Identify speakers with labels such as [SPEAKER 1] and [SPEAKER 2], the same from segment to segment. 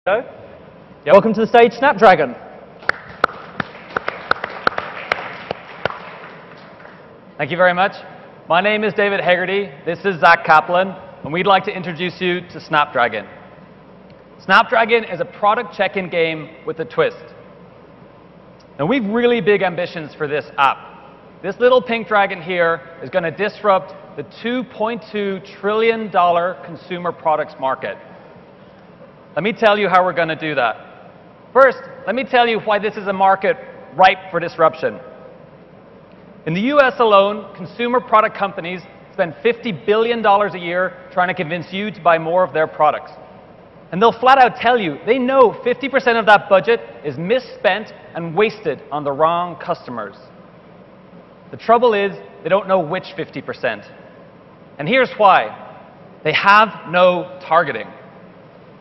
[SPEAKER 1] Yep. Welcome to the stage, Snapdragon. Thank you very much. My name is David Hegarty. This is Zach Kaplan, and we'd like to introduce you to Snapdragon. Snapdragon is a product check-in game with a twist. Now, we've really big ambitions for this app. This little pink dragon here is going to disrupt the $2.2 trillion consumer products market. Let me tell you how we're going to do that. First, let me tell you why this is a market ripe for disruption. In the US alone, consumer product companies spend $50 billion a year trying to convince you to buy more of their products. And they'll flat out tell you they know 50% of that budget is misspent and wasted on the wrong customers. The trouble is, they don't know which 50%. And here's why. They have no targeting.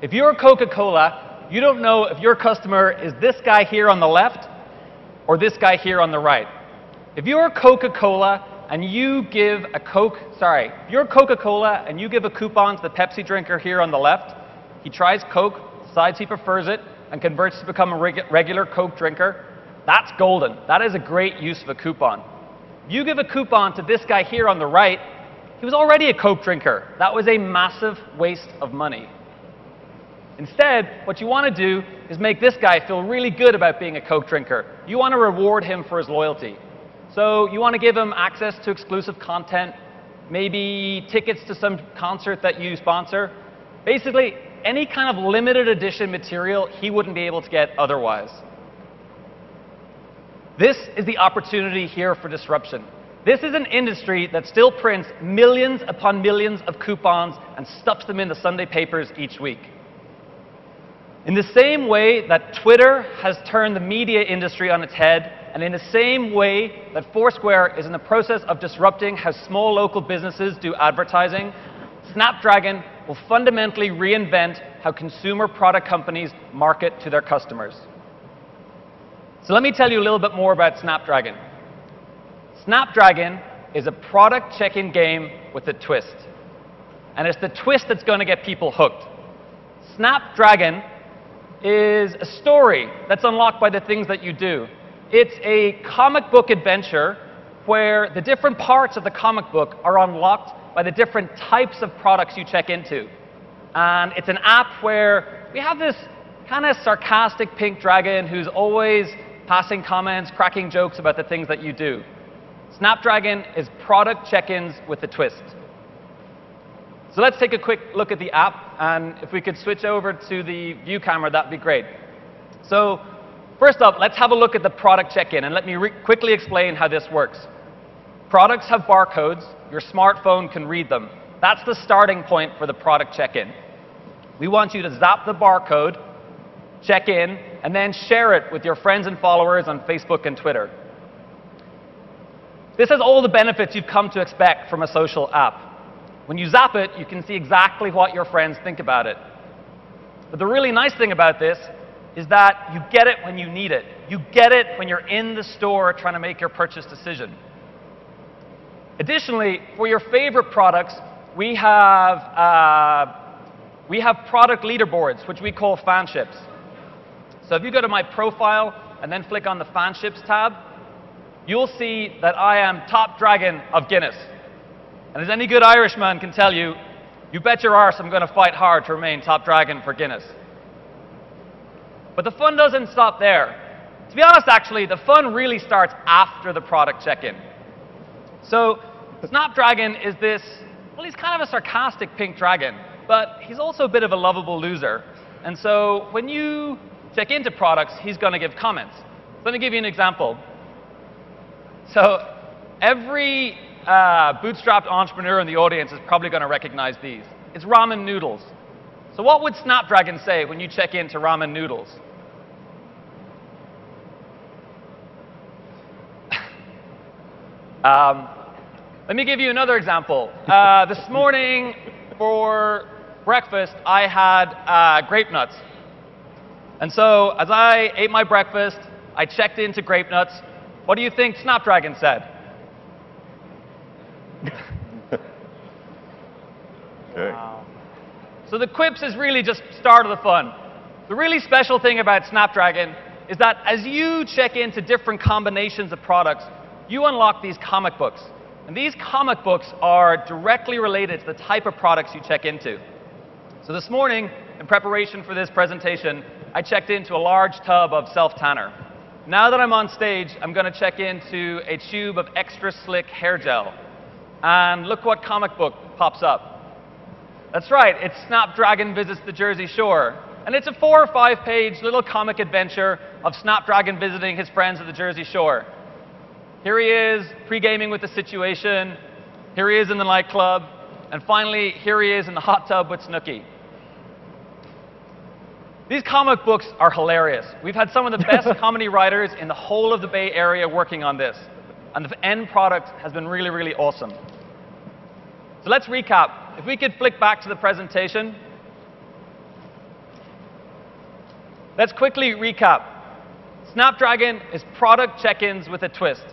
[SPEAKER 1] If you're Coca-Cola, you don't know if your customer is this guy here on the left or this guy here on the right. If you're Coca-Cola and you give a if you're Coca-Cola and you give a coupon to the Pepsi drinker here on the left, he tries Coke, decides he prefers it, and converts to become a regular Coke drinker, that's golden. That is a great use of a coupon. If you give a coupon to this guy here on the right, he was already a Coke drinker. That was a massive waste of money. Instead, what you want to do is make this guy feel really good about being a Coke drinker. You want to reward him for his loyalty. So you want to give him access to exclusive content, maybe tickets to some concert that you sponsor. Basically, any kind of limited edition material he wouldn't be able to get otherwise. This is the opportunity here for disruption. This is an industry that still prints millions upon millions of coupons and stuffs them in the Sunday papers each week. In the same way that Twitter has turned the media industry on its head, and in the same way that Foursquare is in the process of disrupting how small local businesses do advertising, Snapdragon will fundamentally reinvent how consumer product companies market to their customers. So let me tell you a little bit more about Snapdragon. Snapdragon is a product check-in game with a twist. And it's the twist that's going to get people hooked. Snapdragon is a story that's unlocked by the things that you do. It's a comic book adventure where the different parts of the comic book are unlocked by the different types of products you check into. And it's an app where we have this kind of sarcastic pink dragon who's always passing comments, cracking jokes about the things that you do. Snapdragon is product check-ins with a twist. So let's take a quick look at the app, and if we could switch over to the view camera, that'd be great. So first up, let's have a look at the product check-in, and let me quickly explain how this works. Products have barcodes. Your smartphone can read them. That's the starting point for the product check-in. We want you to zap the barcode, check in, and then share it with your friends and followers on Facebook and Twitter. This has all the benefits you've come to expect from a social app. When you zap it, you can see exactly what your friends think about it. But the really nice thing about this is that you get it when you need it. You get it when you're in the store trying to make your purchase decision. Additionally, for your favorite products, we have product leaderboards, which we call fanships. So if you go to my profile and then flick on the fanships tab, you'll see that I am top dragon of Guinness. And as any good Irishman can tell you, you bet your arse I'm going to fight hard to remain top dragon for Guinness. But the fun doesn't stop there. To be honest, actually, the fun really starts after the product check-in. So Snapdragon is this, well, he's kind of a sarcastic pink dragon, but he's also a bit of a lovable loser. And so when you check into products, he's going to give comments. Let me give you an example. So every bootstrapped entrepreneur in the audience is probably going to recognize these. It's ramen noodles. So what would Snapdragon say when you check into ramen noodles? Let me give you another example. This morning for breakfast, I had grape nuts. And so as I ate my breakfast, I checked into grape nuts. What do you think Snapdragon said?
[SPEAKER 2] Okay.
[SPEAKER 1] Wow. So the quips is really just start of the fun. The really special thing about Snapdragon is that as you check into different combinations of products, you unlock these comic books. And these comic books are directly related to the type of products you check into. So this morning, in preparation for this presentation, I checked into a large tub of self-tanner. Now that I'm on stage, I'm going to check into a tube of extra slick hair gel. And look what comic book pops up. That's right, it's Snapdragon Visits the Jersey Shore. And it's a 4 or 5 page little comic adventure of Snapdragon visiting his friends at the Jersey Shore. Here he is, pre-gaming with the situation. Here he is in the nightclub. And finally, here he is in the hot tub with Snooki. These comic books are hilarious. We've had some of the best comedy writers in the whole of the Bay Area working on this. And the end product has been really, really awesome. So let's recap. If we could flick back to the presentation. Let's quickly recap. Snapdragon is product check-ins with a twist.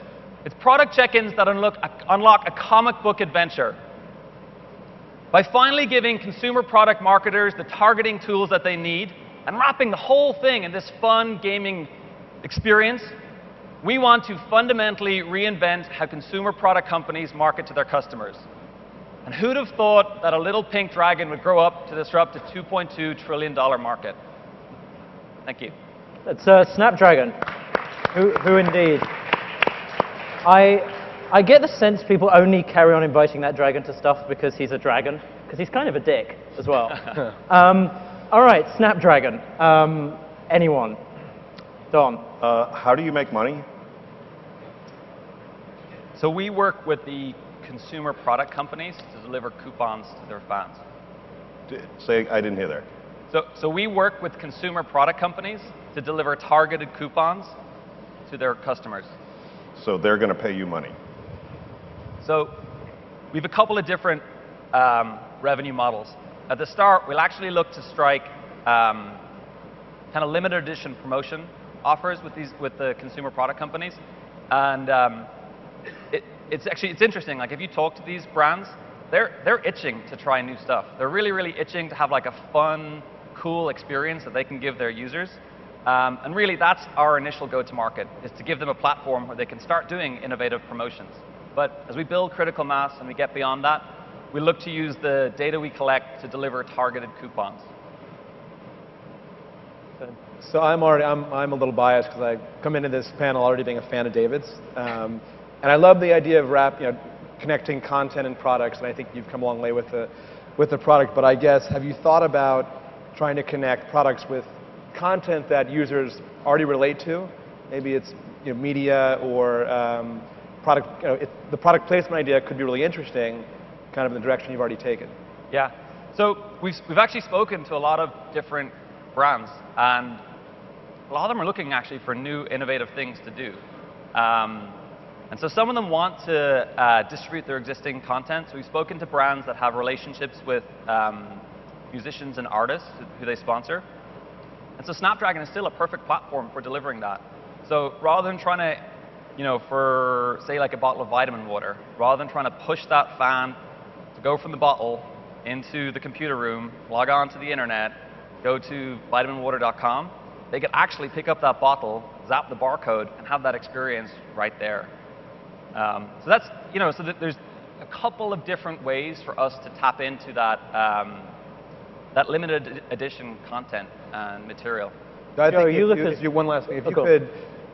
[SPEAKER 1] It's product check-ins that unlock a comic book adventure. By finally giving consumer product marketers the targeting tools that they need and wrapping the whole thing in this fun gaming experience, we want to fundamentally reinvent how consumer product companies market to their customers. And who'd have thought that a little pink dragon would grow up to disrupt a $2.2 trillion market? Thank you.
[SPEAKER 2] It's Snapdragon. Who indeed? I get the sense people only carry on inviting that dragon to stuff because he's a dragon, because he's kind of a dick as well. All right, Snapdragon. Anyone? Don.
[SPEAKER 3] How do you make money?
[SPEAKER 1] So we work with the consumer product companies to deliver coupons to their fans.
[SPEAKER 3] Say, I didn't hear that.
[SPEAKER 1] So we work with consumer product companies to deliver targeted coupons to their customers.
[SPEAKER 3] So they're going to pay you money.
[SPEAKER 1] So we have a couple of different revenue models. At the start, we'll actually look to strike kind of limited edition promotion offers with the consumer product companies. And it's interesting. Like if you talk to these brands, they're itching to try new stuff. They're really, really itching to have like a fun, cool experience that they can give their users. And really, that's our initial go-to-market, is to give them a platform where they can start doing innovative promotions. But as we build critical mass and we get beyond that, we look to use the data we collect to deliver targeted coupons.
[SPEAKER 4] So I'm a little biased because I come into this panel already being a fan of David's. And I love the idea of connecting content and products, and I think you've come a long way with the product. But I guess, have you thought about trying to connect products with content that users already relate to? Maybe it's media or product. The product placement idea could be really interesting, kind of in the direction you've already taken.
[SPEAKER 1] Yeah. So we've actually spoken to a lot of different brands, and a lot of them are looking actually for new, innovative things to do. And so some of them want to distribute their existing content. So we've spoken to brands that have relationships with musicians and artists who they sponsor. And so Snapdragon is still a perfect platform for delivering that. So rather than trying to, for say like a bottle of vitamin water, rather than trying to push that fan to go from the bottle into the computer room, log on to the internet, go to vitaminwater.com, they could actually pick up that bottle, zap the barcode, and have that experience right there. So that's, there's a couple of different ways for us to tap into that, that limited edition content and material.
[SPEAKER 4] I think one last thing.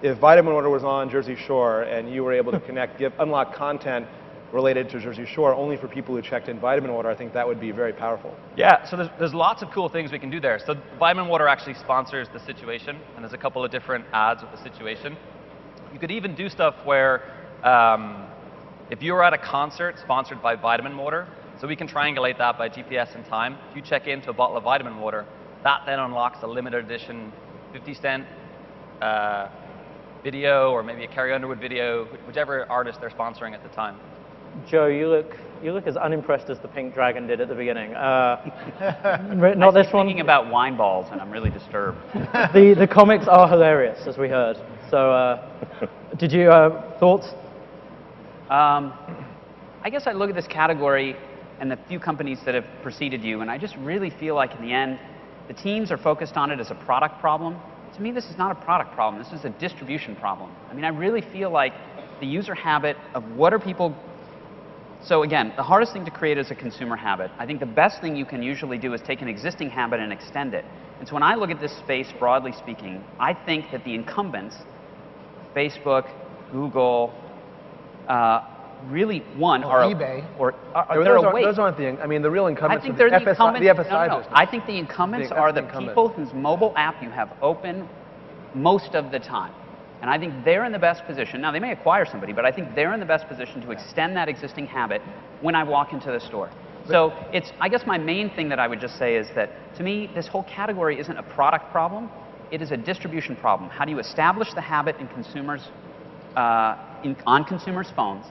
[SPEAKER 4] If Vitamin Water was on Jersey Shore and you were able to unlock content related to Jersey Shore only for people who checked in Vitamin Water, I think that would be very powerful.
[SPEAKER 1] Yeah, so there's lots of cool things we can do there. So Vitamin Water actually sponsors the situation, and there's a couple of different ads with the situation. You could even do stuff where if you were at a concert sponsored by Vitamin Water, so we can triangulate that by GPS and time. If you check into a bottle of Vitamin Water, that then unlocks a limited edition 50-cent video, or maybe a Carrie Underwood video, whichever artist they're sponsoring at the time.
[SPEAKER 2] Joe, you look as unimpressed as the pink dragon did at the beginning. Not this one.
[SPEAKER 5] Thinking about wine balls, and I'm really disturbed.
[SPEAKER 2] The comics are hilarious, as we heard. So, did you thoughts?
[SPEAKER 5] I guess I look at this category and the few companies that have preceded you, and I just really feel like in the end, the teams are focused on it as a product problem. To me, this is not a product problem. This is a distribution problem. I mean, I really feel like the user habit of what are people. So again, the hardest thing to create is a consumer habit. I think the best thing you can usually do is take an existing habit and extend it. And so when I look at this space, broadly speaking, I think that the incumbents, Facebook, Google, really are
[SPEAKER 6] eBay.
[SPEAKER 4] Those aren't the. I mean, the real incumbents.
[SPEAKER 5] I think they're the incumbents.
[SPEAKER 4] The FSI
[SPEAKER 5] no.
[SPEAKER 4] business.
[SPEAKER 5] I think the incumbents are the people whose mobile app you have open most of the time. And I think they're in the best position. Now, they may acquire somebody, but I think they're in the best position to extend that existing habit when I walk into the store. So I guess my main thing that I would just say is that, to me, this whole category isn't a product problem. It is a distribution problem. How do you establish the habit in consumers, on consumers' phones?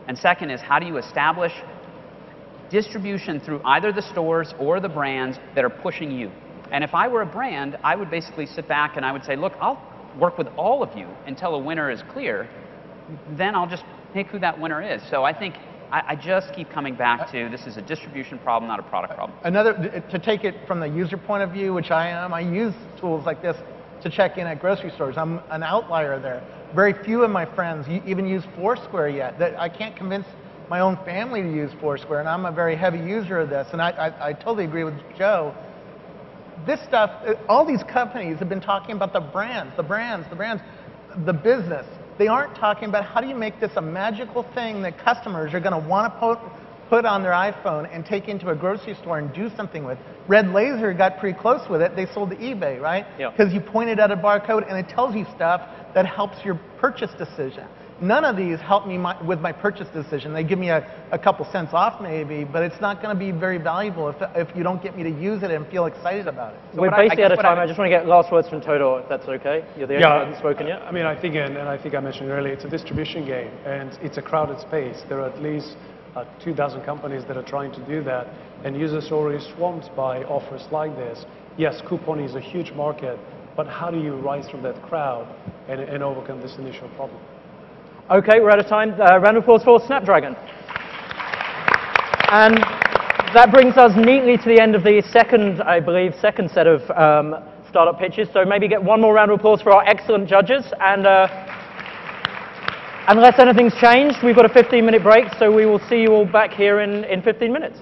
[SPEAKER 5] And second is, how do you establish distribution through either the stores or the brands that are pushing you? And if I were a brand, I would basically sit back and I would say, look, I'll work with all of you until a winner is clear. Then I'll just pick who that winner is. So I think I just keep coming back to this is a distribution problem, not a product problem.
[SPEAKER 6] To take it from the user point of view, which I am, I use tools like this to check in at grocery stores. I'm an outlier there. Very few of my friends even use Foursquare yet. I can't convince my own family to use Foursquare, and I'm a very heavy user of this. And I totally agree with Joe. This stuff, all these companies have been talking about the brands, the business. They aren't talking about how do you make this a magical thing that customers are going to want to put on their iPhone and take into a grocery store and do something with. Red Laser got pretty close with it. They sold to eBay, right? Because you pointed at a barcode and it tells you stuff that helps your purchase decision. None of these help me with my purchase decision. They give me a couple cents off maybe, but it's not going to be very valuable if you don't get me to use it and feel excited about it.
[SPEAKER 2] So we're basically out of time. I just want to get last words from Toto, if that's okay. You're the only one who hasn't spoken yet.
[SPEAKER 7] I mean, I think, and I think I mentioned earlier, it's a distribution game, and it's a crowded space. There are at least 2,000 companies that are trying to do that, and users are already swamped by offers like this. Yes, couponing is a huge market, but how do you rise from that crowd and overcome this initial problem?
[SPEAKER 2] Okay, we're out of time. Round of applause for Snapdragon. And that brings us neatly to the end of the second set of startup pitches. So maybe get one more round of applause for our excellent judges. And unless anything's changed, we've got a 15-minute break, so we will see you all back here in 15 minutes.